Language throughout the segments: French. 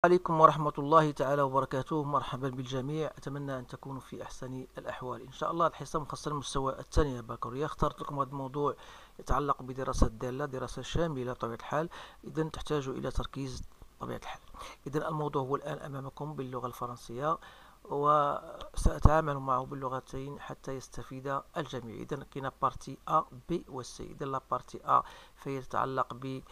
عليكم ورحمة الله تعالى وبركاته. مرحبا بالجميع، أتمنى أن تكونوا في أحسن الأحوال إن شاء الله. الحصة مخصصة للمستوى الثاني بكالوريا. اخترت لكم هذا الموضوع يتعلق بدراسة الدالة، دراسة شاملة بطبيعة الحال، إذا تحتاج إلى تركيز بطبيعة الحال. إذا الموضوع هو الآن أمامكم باللغة الفرنسية، وسأتعامل معه باللغتين حتى يستفيد الجميع. إذا كاين بارتي A B و C. إذا لا بارتي A فهي تتعلق بالدالة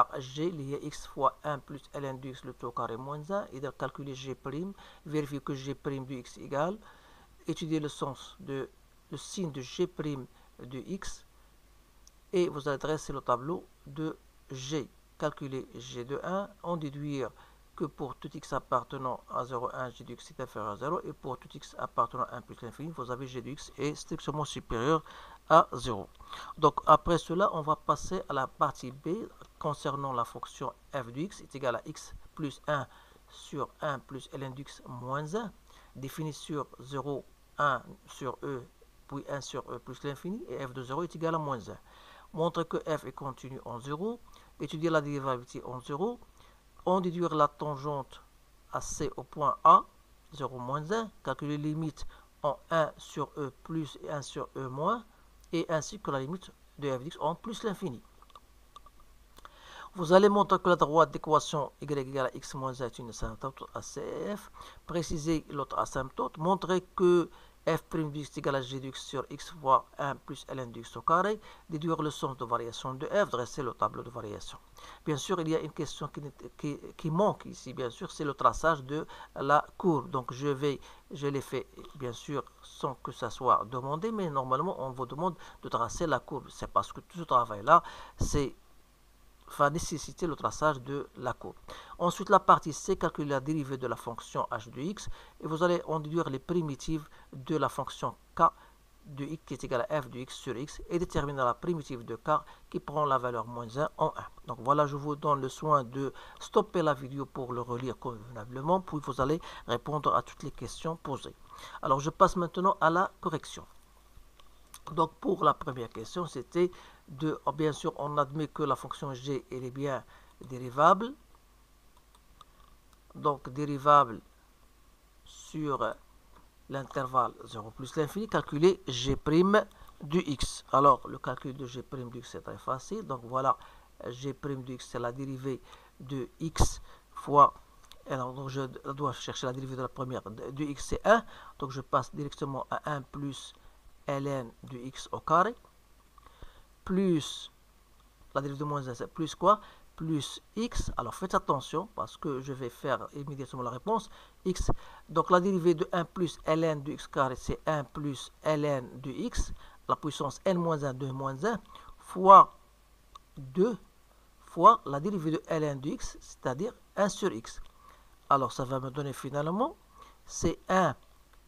G اللي هي x fois 1 plus ln de x le tout carré moins 1. إذا calculer G', vérifier que G' de x égale, étudier le sens de le signe de G' de x, et vous allez dresser le tableau de G. Calculer G de 1, en déduire que pour tout x appartenant à 0,1, G de x est inférieur à 0, et pour tout x appartenant à 1 plus l'infini, vous avez G de x est strictement supérieur à 0. Donc après cela, on va passer à la partie B concernant la fonction f de x est égal à x plus 1 sur 1 plus ln de x moins 1, définie sur 0, 1 sur e, puis 1 sur e plus l'infini, et f de 0 est égal à moins 1. Montrer que f est continu en 0, étudier la dérivabilité en 0, en déduire la tangente à C au point A, 0 moins 1, calculer les limites en 1 sur E plus et 1 sur E moins, et ainsi que la limite de f de x en plus l'infini. Vous allez montrer que la droite d'équation y égale à x moins 1 est une asymptote à CF, préciser l'autre asymptote, montrer que f' de x est égal à g de x sur x fois 1 plus ln de x au carré, déduire le sens de variation de f, dresser le tableau de variation. Bien sûr, il y a une question qui manque ici, bien sûr, c'est le traçage de la courbe. Donc je l'ai fait, bien sûr, sans que ça soit demandé, mais normalement, on vous demande de tracer la courbe. C'est parce que tout ce travail-là, va nécessiter le traçage de la courbe. Ensuite, la partie C, calculer la dérivée de la fonction h de x, et vous allez en déduire les primitives de la fonction k de x qui est égale à f de x sur x, et déterminer la primitive de k qui prend la valeur moins 1 en 1. Donc voilà, je vous donne le soin de stopper la vidéo pour le relire convenablement, puis vous allez répondre à toutes les questions posées. Alors je passe maintenant à la correction. Donc pour la première question, c'était de, bien sûr, on admet que la fonction g elle est bien dérivable. Donc dérivable sur l'intervalle 0 plus l'infini, calculer g' du x. Alors le calcul de g' du x est très facile. Donc voilà, g' du x c'est la dérivée de x fois, alors je dois chercher la dérivée de la première, de x c'est 1. Donc je passe directement à 1 plus ln de x au carré, plus la dérivée de moins 1, c'est plus quoi? Plus x. Alors faites attention parce que je vais faire immédiatement la réponse. X. Donc la dérivée de 1 plus ln de x carré, c'est 1 plus ln de x, la puissance n moins 1, 2 moins 1, fois 2 fois la dérivée de ln de x, c'est-à-dire 1 sur x. Alors ça va me donner finalement, c'est 1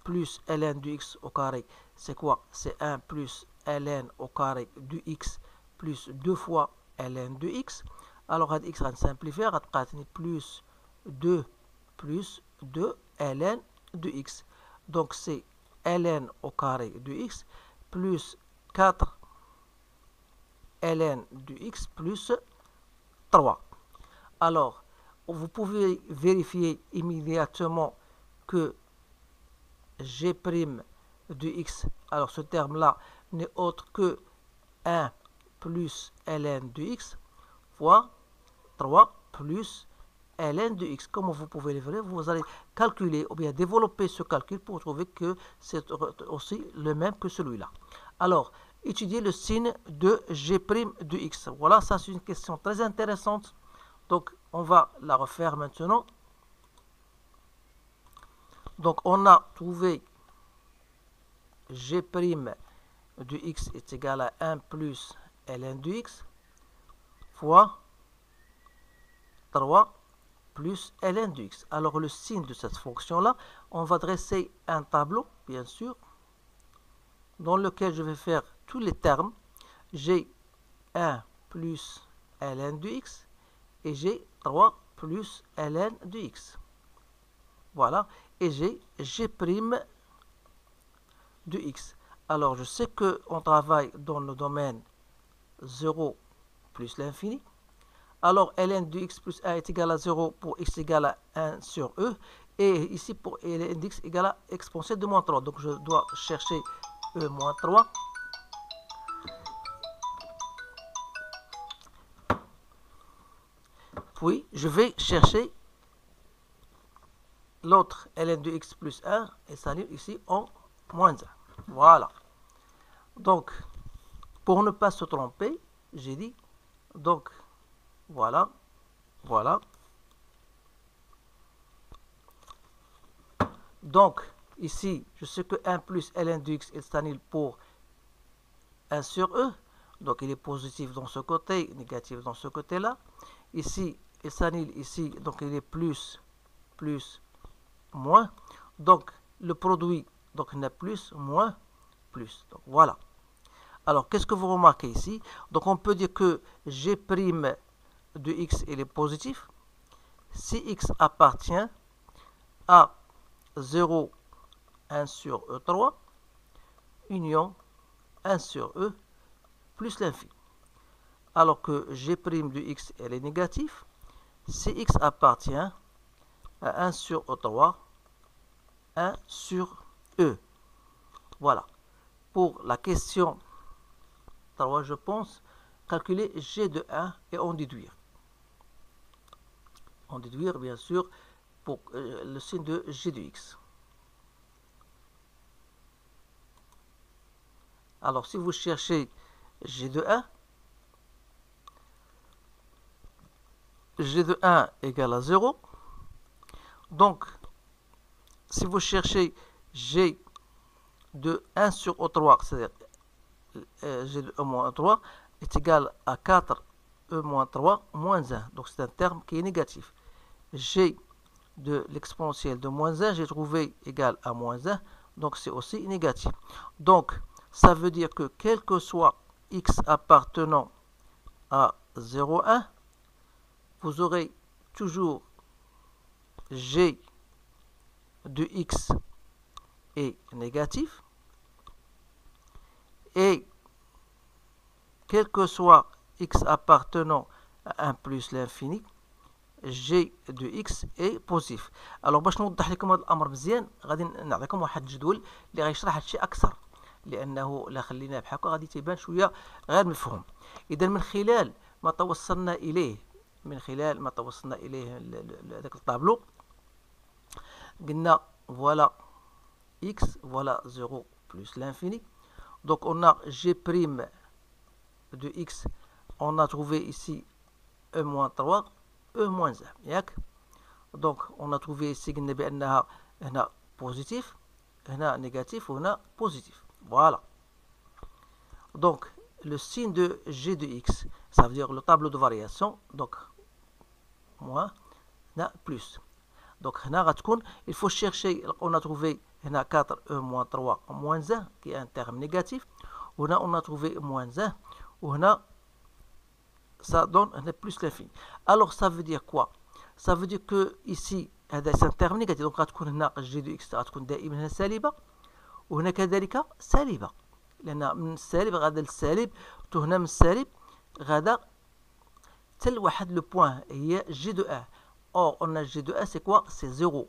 plus ln de x au carré, c'est quoi? C'est 1 plus ln au carré de x plus 2 fois ln de x. Alors هاد x غنسامبليفيها غتبقى plus 2 ln de x. Donc c'est ln au carré de x plus 4 ln de x plus 3. Alors vous pouvez vérifier immédiatement que g' de x, alors ce terme-là n'est autre que 1 plus ln de x fois 3 plus ln de x. Comme vous pouvez le voir, vous allez calculer ou bien développer ce calcul pour trouver que c'est aussi le même que celui-là. Alors, étudier le signe de g' de x. Voilà, ça c'est une question très intéressante. Donc, on va la refaire maintenant. Donc, on a trouvé g' de x est égal à 1 plus ln de x fois 3 plus ln de x. Alors le signe de cette fonction-là, on va dresser un tableau, bien sûr, dans lequel je vais faire tous les termes. J'ai 1 plus ln de x et j'ai 3 plus ln de x. Voilà, et j'ai g' de x. Alors je sais qu'on travaille dans le domaine 0 plus l'infini. Alors, ln de x plus 1 est égal à 0 pour x égale à 1 sur e. Et ici, pour ln de x égale à exponentielle de moins 3. Donc, je dois chercher e moins 3. Puis, je vais chercher l'autre ln de x plus 1 et s'annule ici en moins 1. Voilà. Donc, pour ne pas se tromper, j'ai dit, donc, voilà, voilà. Donc, ici, je sais que 1 plus ln de x, il s'annule pour 1 sur e. Donc, il est positif dans ce côté, négatif dans ce côté-là. Ici, il s'annule ici, donc il est plus, moins. Donc, le produit, donc il y a plus, moins, plus. Donc, voilà. Alors, qu'est-ce que vous remarquez ici? Donc, on peut dire que g' de x, il est positif. Si x appartient à 0, 1 sur E3, union 1 sur E, plus l'infini. Alors que g' de x, elle est négatif. Si x appartient à 1 sur E3, 1 sur E. Voilà. Pour la question 3, je pense, calculer g de 1 et en déduire. En déduire, bien sûr, pour le signe de g de x. Alors, si vous cherchez g de 1, g de 1 égale à 0. Donc, si vous cherchez g de 1 sur E3, c'est-à-dire g de E moins 3, est égal à 4 E moins 3 moins 1. Donc, c'est un terme qui est négatif. G de l'exponentielle de moins 1, j'ai trouvé égal à moins 1. Donc, c'est aussi négatif. Donc, ça veut dire que quel que soit x appartenant à 0,1, vous aurez toujours g de x est négatif. Et quel que soit x appartenant à 1 plus l'infini, g de x est positif. Alors باش نوضح لكم هذا الامر مزيان غادي نعطيكم واحد الجدول اللي غيشرح هادشي اكثر، لانه لا خليناه بحال هكا غادي تيبان شويه غير مفهوم. اذا من خلال ما توصلنا اليه هذاك الطابلو قلنا voilà x, voilà 0 plus l'infini. Donc on a g' de x, on a trouvé ici e moins 3, e moins 1. Donc on a trouvé ici قلنا بأنها هنا positif, هنا négatif وهنا positif. Voilà. Donc le signe de g de x, ça veut dire le tableau de variation, donc moins, هنا plus. Donc il faut chercher, on a trouvé 4 e moins 3 moins 1 qui est un terme négatif. On a trouvé moins 1 ou ça donne plus l'infini. Alors ça veut dire quoi? Ça veut dire que ici c'est un terme négatif. Donc هنا g de x غتكون دائما هنا سالبه وهنا كذلك سالبه، لان من السالب غادا للسالب وهنا من السالب غادا حتى لواحد لو بوين هي g de 1. Or, on a g de 1, c'est quoi? C'est 0.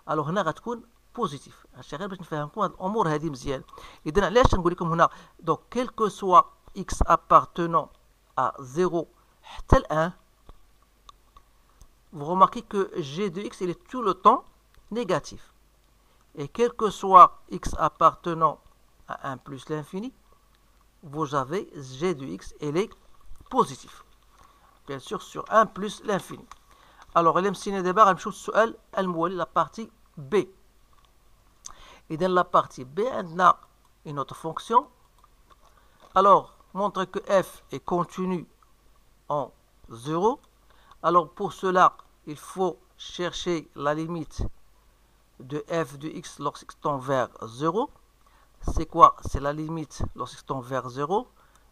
Alors, هنا غتكون بوزيتيف. هادشي غير باش نفهمكم هاد الامور هادي مزيان. اذا علاش نقول لكم هنا donc quel que soit x appartenant à 0 حتى ل 1, vous remarquez que g de x il est tout le temps négatif. Et quel que soit x appartenant à 1 plus l'infini, vous avez g de x il est positif. Bien sûr sur 1 plus l'infini. Alors, الامثله دابا غنمشيو للسؤال الموالي la partie B. إذا la partie B عندنا une autre fonction. Alors, montre que f est continu en 0. Alors, pour cela, il faut chercher la limite de f de x lorsqu'il tend vers 0. C'est quoi? C'est la limite lorsqu'il tend vers 0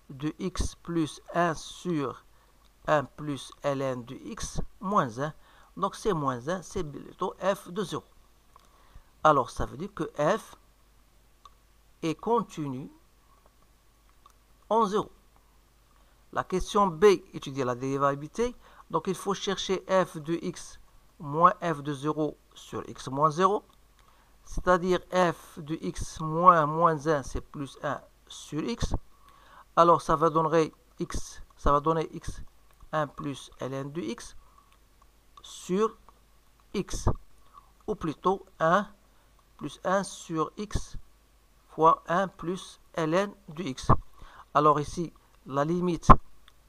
de x plus 1 sur 1 plus ln de x moins 1. Donc c'est moins 1, c'est plutôt f de 0. Alors ça veut dire que f est continu en 0. La question B étudie la dérivabilité. Donc il faut chercher f de x moins f de 0 sur x moins 0. C'est-à-dire f de x moins 1, c'est plus 1 sur x. Alors ça va donner x 1 plus ln de x sur x. Ou plutôt 1 plus 1 sur x fois 1 plus ln de x. Alors ici, la limite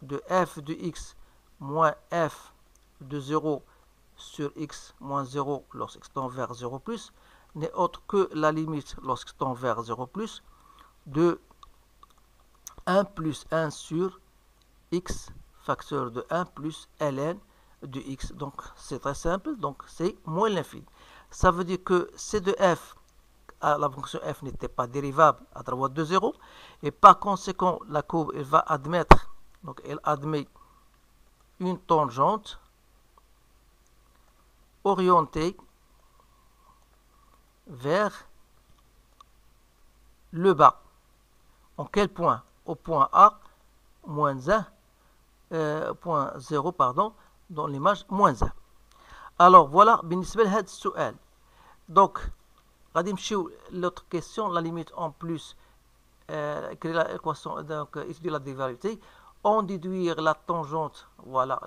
de f de x moins f de 0 sur x moins 0 lorsqu'x tend vers 0 plus n'est autre que la limite lorsqu'x tend vers 0 plus de 1 plus 1 sur x facteur de 1 plus ln de x. Donc c'est très simple, donc c'est moins l'infini. Ça veut dire que c de f, la fonction f n'était pas dérivable à droite de 0, et par conséquent la courbe elle va admettre, donc elle admet une tangente orientée vers le bas. En quel point? Au point A, moins 1, point 0, pardon, dans l'image moins 1. Alors voilà, بالنسبة لهذا السؤال. Donc, غادي نمشيو l'autre question, la limite en plus, créer l'équation, donc étudier la dérivabilité, en déduire la tangente, voilà,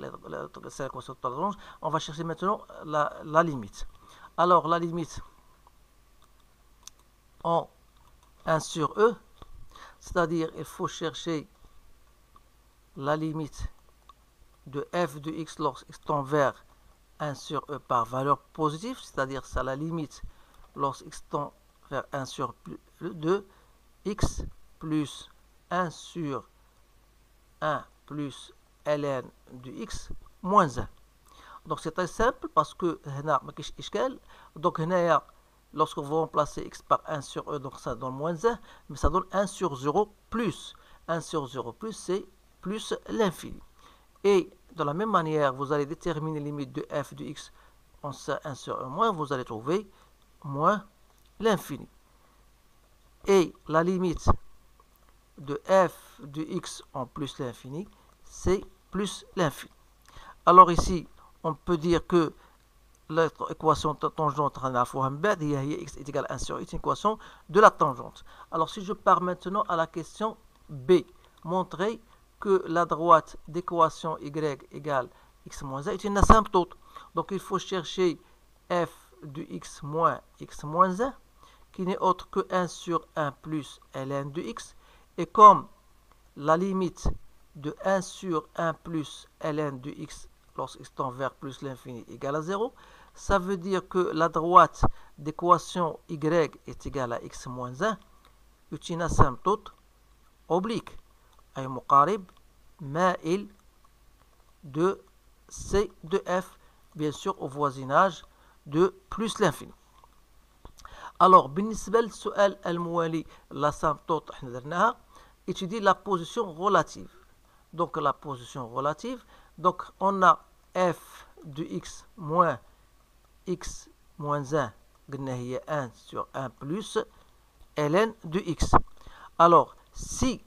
c'est l'équation de tangente. On va chercher maintenant la limite. Alors la limite en 1 sur e, c'est-à-dire il faut chercher la limite de f de x lorsqu'x tend vers 1 sur e par valeur positive, c'est-à-dire ça la limite lorsqu'x tend vers 1 sur 2, x plus 1 sur 1 plus ln de x moins 1. Donc c'est très simple parce que donc lorsqu'on va remplacer x par 1 sur e, donc ça donne moins 1, mais ça donne 1 sur 0 plus. 1 sur 0 plus, c'est plus l'infini. Et de la même manière, vous allez déterminer la limite de f de x en 1 sur 1 moins, vous allez trouver moins l'infini. Et la limite de f de x en plus l'infini, c'est plus l'infini. Alors ici, on peut dire que l'équation tangente x est égal à 1 sur x, une équation de la tangente. Alors si je pars maintenant à la question B, montrer que la droite d'équation y égale x moins 1 est une asymptote. Donc il faut chercher f de x moins 1, qui n'est autre que 1 sur 1 plus ln de x. Et comme la limite de 1 sur 1 plus ln de x lorsqu'x tend vers plus l'infini égale à 0, ça veut dire que la droite d'équation y est égale à x moins 1 est une asymptote oblique, أي مقارب مائل de C de f, bien sûr au voisinage de plus l'infini. Alors بالنسبة للسؤال الموالي l'asymptote احنا درناها étudier la position relative. Donc la position relative, donc on a f de x moins 1 قلنا هي 1 sur 1 plus ln de x. Alors si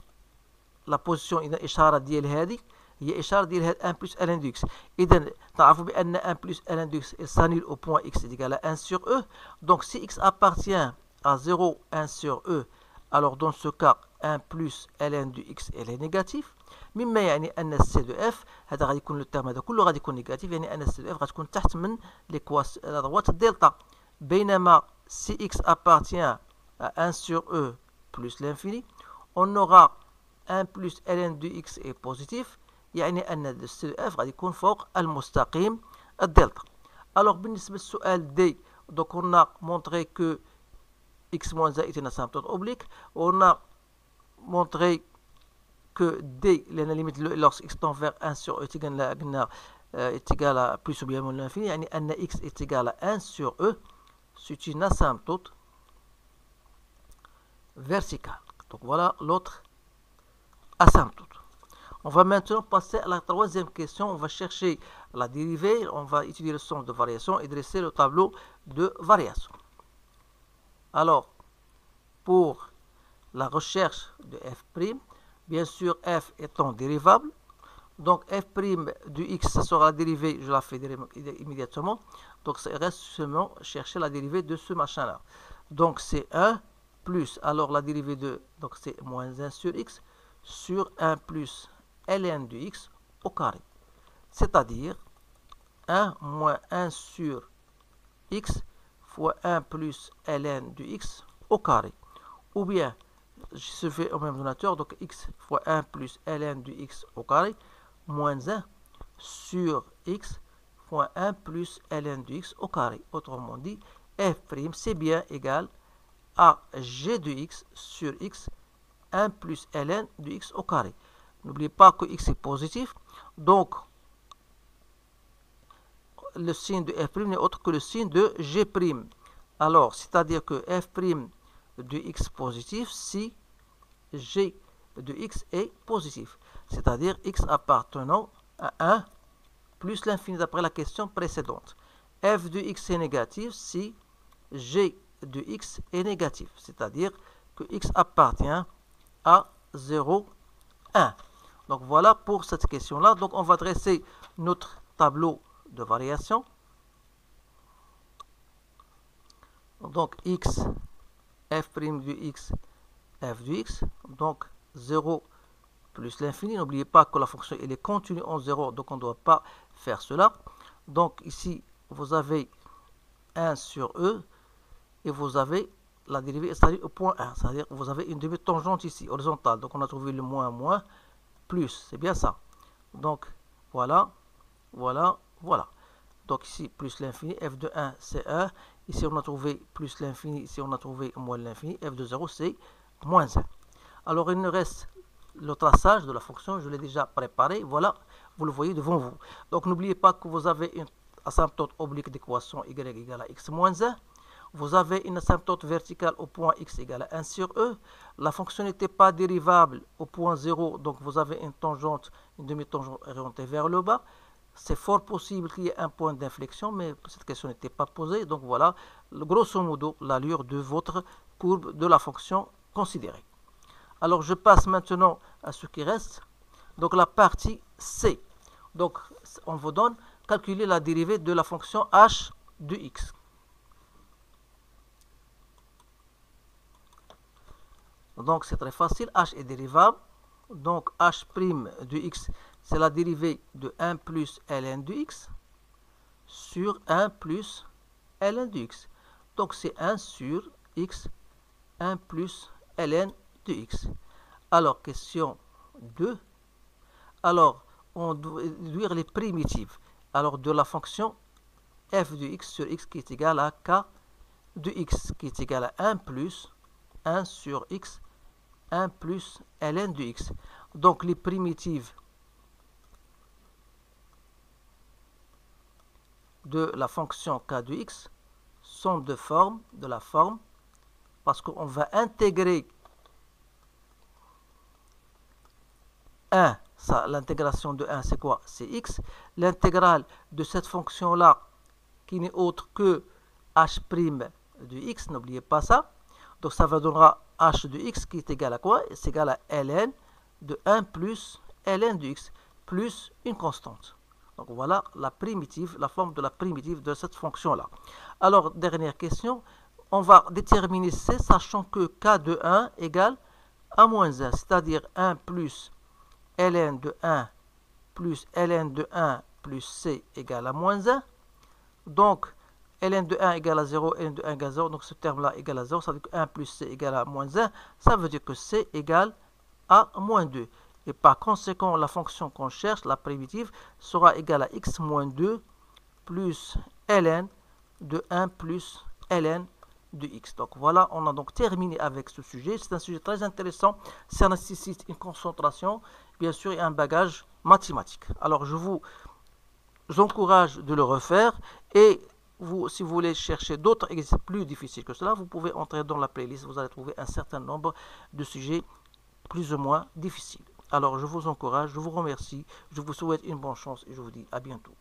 la position إذا إشارة ديال هذه هي إشارة ديال هاد 1 plus ln de x. إذا تعرفوا بأن 1 plus ln de x s'annule au point x est égal à 1 sur e. Donc si x appartient à 0, 1 sur e, alors dans ce cas 1 plus ln de x elle est négatif. مما يعني أن السي دو اف هذا غادي يكون لو تيرم هذا كله غادي يكون نيجاتيف، يعني أن السي دو اف غتكون تحت من لا droite دلتا. بينما si x appartient à 1 sur e plus l'infini, on aura 1 plus ln de x est positif، يعني أن السي دو اف غادي يكون فوق المستقيم الدلتا. Alors بالنسبة للسؤال D, donc on a montré que x moins 1 est une asymptote oblique. On a montré que D, la limite lorsque x tend vers 1 sur e est égal à plus ou bien moins l'infini، يعني أن x est égal à 1 sur e, c'est une asymptote verticale. Donc voilà l'autre asymptote. On va maintenant passer à la troisième question. On va chercher la dérivée, on va étudier le somme de variation et dresser le tableau de variation. Alors, pour la recherche de f', bien sûr f étant dérivable, Donc f' du x, ça sera la dérivée, je la fais immédiatement. Donc ça reste seulement chercher la dérivée de ce machin-là. Donc c'est 1 plus, alors la dérivée de, donc c'est moins 1 sur x, sur 1 plus ln de x au carré. C'est-à-dire 1 moins 1 sur x fois 1 plus ln de x au carré. Ou bien, je fais au même donateur, donc x fois 1 plus ln de x au carré, moins 1 sur x fois 1 plus ln de x au carré. Autrement dit, f' c'est bien égal à g de x sur x 1 plus ln de x au carré. N'oubliez pas que x est positif, donc le signe de f' n'est autre que le signe de g'. Alors, c'est-à-dire que f' de x positif si g de x est positif. C'est-à-dire x appartenant à 1 plus l'infini d'après la question précédente. F de x est négatif si g de x est négatif. C'est-à-dire que x appartient à 0, 1. Donc voilà pour cette question-là. Donc on va dresser notre tableau de variation. Donc x, f' du x, f du x. Donc 0 plus l'infini. N'oubliez pas que la fonction elle est continue en 0, donc on ne doit pas faire cela. Donc ici, vous avez 1 sur e, et vous avez la dérivée c'est-à-dire au point 1, c'est-à-dire que vous avez une demi-tangente ici, horizontale. Donc on a trouvé le moins, plus, c'est bien ça. Donc voilà, voilà, voilà. Donc ici, plus l'infini, f de 1, c'est 1. Ici, on a trouvé plus l'infini, ici, on a trouvé moins l'infini. F de 0, c'est moins 1. Alors, il nous reste le traçage de la fonction, je l'ai déjà préparé. Voilà, vous le voyez devant vous. Donc, n'oubliez pas que vous avez une asymptote oblique d'équation y égale à x moins 1. Vous avez une asymptote verticale au point x égale à 1 sur e. La fonction n'était pas dérivable au point 0, donc vous avez une tangente, une demi-tangente orientée vers le bas. C'est fort possible qu'il y ait un point d'inflexion, mais cette question n'était pas posée. Donc voilà, grosso modo, l'allure de votre courbe de la fonction considérée. Alors je passe maintenant à ce qui reste. Donc la partie C. Donc on vous donne calculer la dérivée de la fonction h de x. Donc c'est très facile, h est dérivable. Donc h' de x, c'est la dérivée de 1 plus ln de x sur 1 plus ln de x. Donc c'est 1 sur x, 1 plus ln de x. Alors, question 2. Alors, on doit déduire les primitives. Alors, de la fonction f de x sur x qui est égal à k de x, qui est égal à 1 plus 1 sur x, 1 plus ln de x. Donc, les primitives de la fonction k de x sont de la forme, parce qu'on va intégrer 1, l'intégration de 1, c'est quoi? C'est x. L'intégrale de cette fonction-là, qui n'est autre que h' de x, n'oubliez pas ça. Donc ça va donnera h de x qui est égal à quoi? C'est égal à ln de 1 plus ln de x, plus une constante. Donc voilà la primitive, la forme de la primitive de cette fonction-là. Alors, dernière question, on va déterminer c, sachant que k de 1 égale à moins 1, c'est-à-dire 1 plus ln de 1 plus ln de 1 plus c égale à moins 1. Donc, ln de 1 égale à 0, ln de 1 égale à 0, donc ce terme-là égale à 0, ça veut dire que 1 plus c égale à moins 1, ça veut dire que c égale à moins 2. Et par conséquent, la fonction qu'on cherche, la primitive, sera égale à x moins 2 plus ln de 1 plus ln de x. Donc voilà, on a donc terminé avec ce sujet. C'est un sujet très intéressant. Ça nécessite une concentration, bien sûr, et un bagage mathématique. Alors je vous encourage de le refaire. Et vous, si vous voulez chercher d'autres exercices plus difficiles que cela, vous pouvez entrer dans la playlist. Vous allez trouver un certain nombre de sujets plus ou moins difficiles. Alors je vous encourage, je vous remercie, je vous souhaite une bonne chance et je vous dis à bientôt.